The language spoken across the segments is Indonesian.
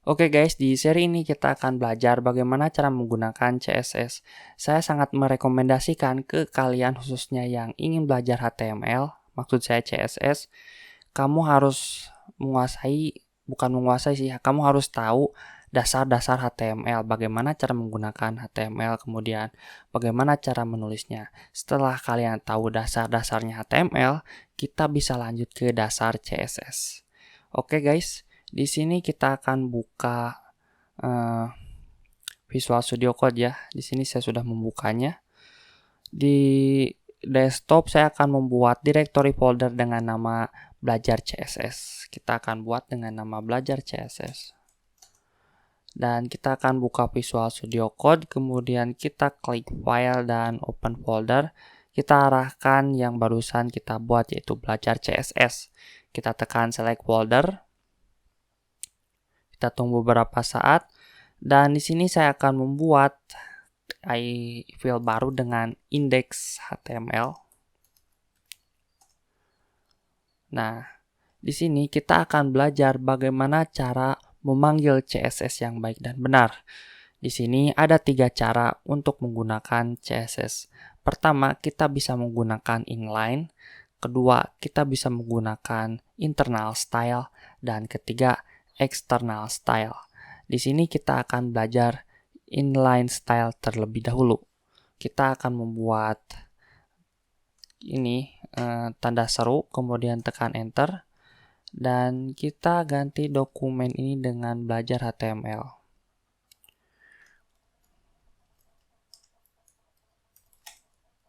Oke guys, di seri ini kita akan belajar bagaimana cara menggunakan CSS. Saya sangat merekomendasikan ke kalian khususnya yang ingin belajar HTML, maksud saya CSS, kamu harus bukan menguasai sih, kamu harus tahu dasar-dasar HTML, bagaimana cara menggunakan HTML, kemudian bagaimana cara menulisnya. Setelah kalian tahu dasar-dasarnya HTML, kita bisa lanjut ke dasar CSS. Oke guys. Di sini kita akan buka Visual Studio Code ya. Di sini saya sudah membukanya. Di desktop saya akan membuat directory folder dengan nama belajar CSS. Kita akan buat dengan nama belajar CSS. Dan kita akan buka Visual Studio Code, kemudian kita klik file dan open folder. Kita arahkan yang barusan kita buat yaitu belajar CSS. Kita tekan select folder. Kita tunggu beberapa saat dan di sini saya akan membuat file baru dengan index HTML. Nah, di sini kita akan belajar bagaimana cara memanggil CSS yang baik dan benar. Di sini ada 3 cara untuk menggunakan CSS. Pertama, kita bisa menggunakan inline. Kedua, kita bisa menggunakan internal style. Dan ketiga, external style. Di sini kita akan belajar inline style terlebih dahulu. Kita akan membuat ini tanda seru, kemudian tekan enter, dan kita ganti dokumen ini dengan belajar HTML.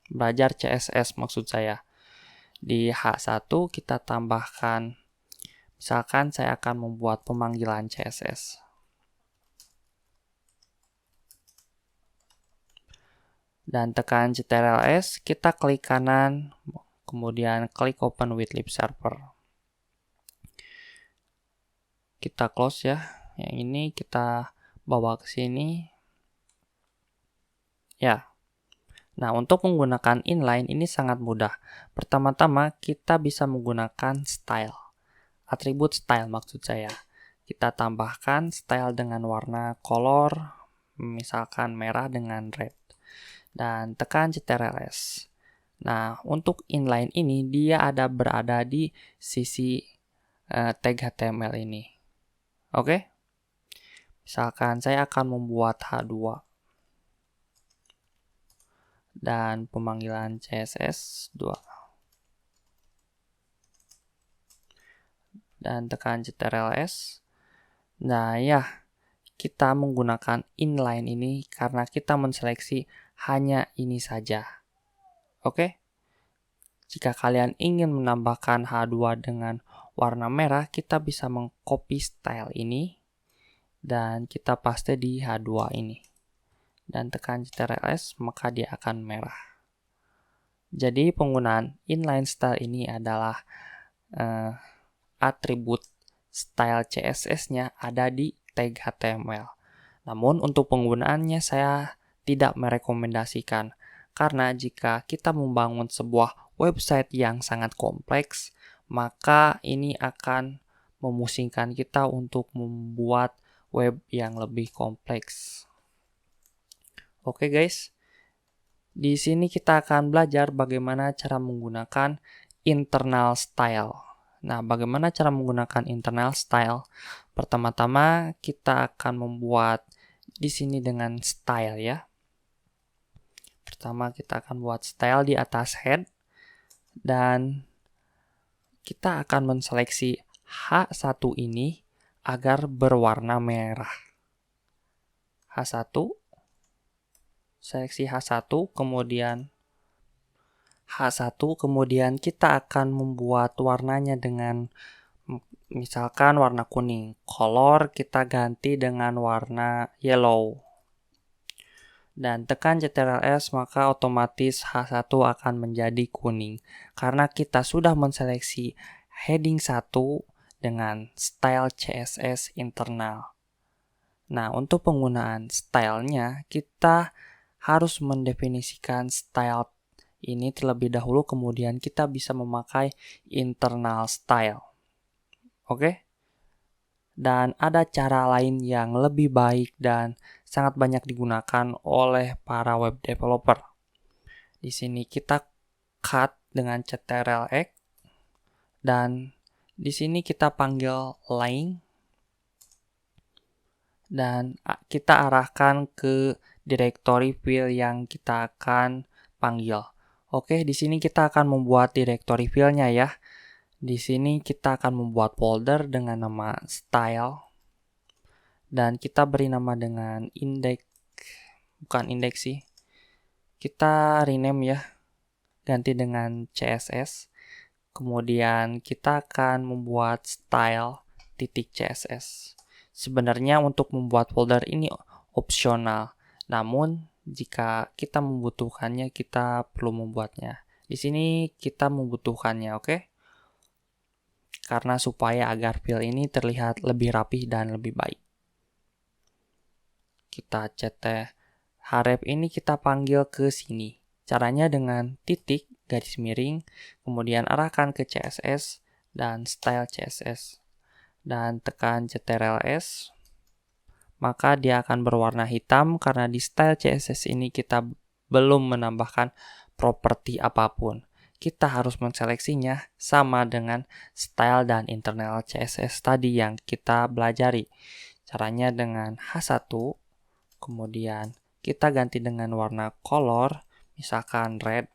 Belajar CSS maksud saya. Di H1 kita tambahkan, misalkan saya akan membuat pemanggilan CSS. Dan tekan Ctrl+S, kita klik kanan, kemudian klik Open with Lib Server. Kita close ya. Yang ini kita bawa ke sini. Ya. Nah, untuk menggunakan inline ini sangat mudah. Pertama-tama kita bisa menggunakan style. Atribut style maksud saya. Kita tambahkan style dengan warna color, misalkan merah dengan red. Dan tekan Ctrl+S. Nah, untuk inline ini dia berada di sisi tag HTML ini. Oke? Misalkan saya akan membuat H2 dan pemanggilan CSS 2. Dan tekan Ctrl+S. Nah, ya, kita menggunakan inline ini karena kita menseleksi hanya ini saja. Oke? Jika kalian ingin menambahkan H2 dengan warna merah, kita bisa mengcopy style ini dan kita paste di H2 ini. Dan tekan Ctrl+S, maka dia akan merah. Jadi penggunaan inline style ini adalah atribut style CSS-nya ada di tag HTML. Namun untuk penggunaannya saya tidak merekomendasikan karena jika kita membangun sebuah website yang sangat kompleks, maka ini akan memusingkan kita untuk membuat web yang lebih kompleks. Oke guys, di sini kita akan belajar bagaimana cara menggunakan internal style. Nah, bagaimana cara menggunakan internal style? Pertama-tama kita akan membuat di sini dengan style ya. Pertama kita akan buat style di atas head dan kita akan menseleksi H1 ini agar berwarna merah. H1, seleksi H1, kemudian H1, kemudian kita akan membuat warnanya dengan misalkan warna kuning. Color kita ganti dengan warna yellow. Dan tekan Ctrl+S, maka otomatis H1 akan menjadi kuning. Karena kita sudah menseleksi heading 1 dengan style CSS internal. Nah, untuk penggunaan stylenya, kita harus mendefinisikan style ini terlebih dahulu, kemudian kita bisa memakai internal style. Oke? Dan ada cara lain yang lebih baik dan sangat banyak digunakan oleh para web developer. Di sini kita cut dengan Ctrl+X dan di sini kita panggil line dan kita arahkan ke directory file yang kita akan panggil. Oke, di sini kita akan membuat directory file-nya ya. Di sini kita akan membuat folder dengan nama style dan kita beri nama dengan bukan index sih. Kita rename ya, ganti dengan CSS. Kemudian kita akan membuat style.css. Sebenarnya untuk membuat folder ini opsional, namun jika kita membutuhkannya kita perlu membuatnya. Di sini kita membutuhkannya, oke? Karena supaya agar file ini terlihat lebih rapih dan lebih baik. Kita href ini kita panggil ke sini. Caranya dengan titik, garis miring, kemudian arahkan ke CSS dan style CSS. Dan tekan Ctrl+S, maka dia akan berwarna hitam karena di style CSS ini kita belum menambahkan properti apapun. Kita harus menseleksinya sama dengan style dan internal CSS tadi yang kita pelajari. Caranya dengan H1, kemudian kita ganti dengan warna color, misalkan red,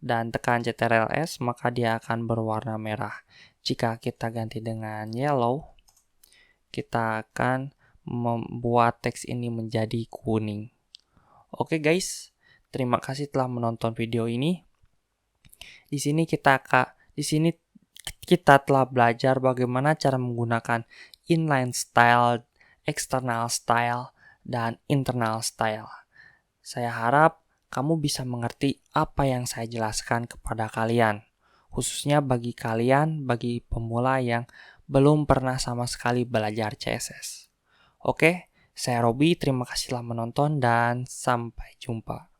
dan tekan Ctrl+S, maka dia akan berwarna merah. Jika kita ganti dengan yellow, kita akan membuat teks ini menjadi kuning. Oke guys, terima kasih telah menonton video ini. Di sini kita telah belajar bagaimana cara menggunakan inline style, external style, dan internal style. Saya harap kamu bisa mengerti apa yang saya jelaskan kepada kalian, khususnya bagi pemula yang belum pernah sama sekali belajar CSS. Oke, saya Robi, terima kasih telah menonton dan sampai jumpa.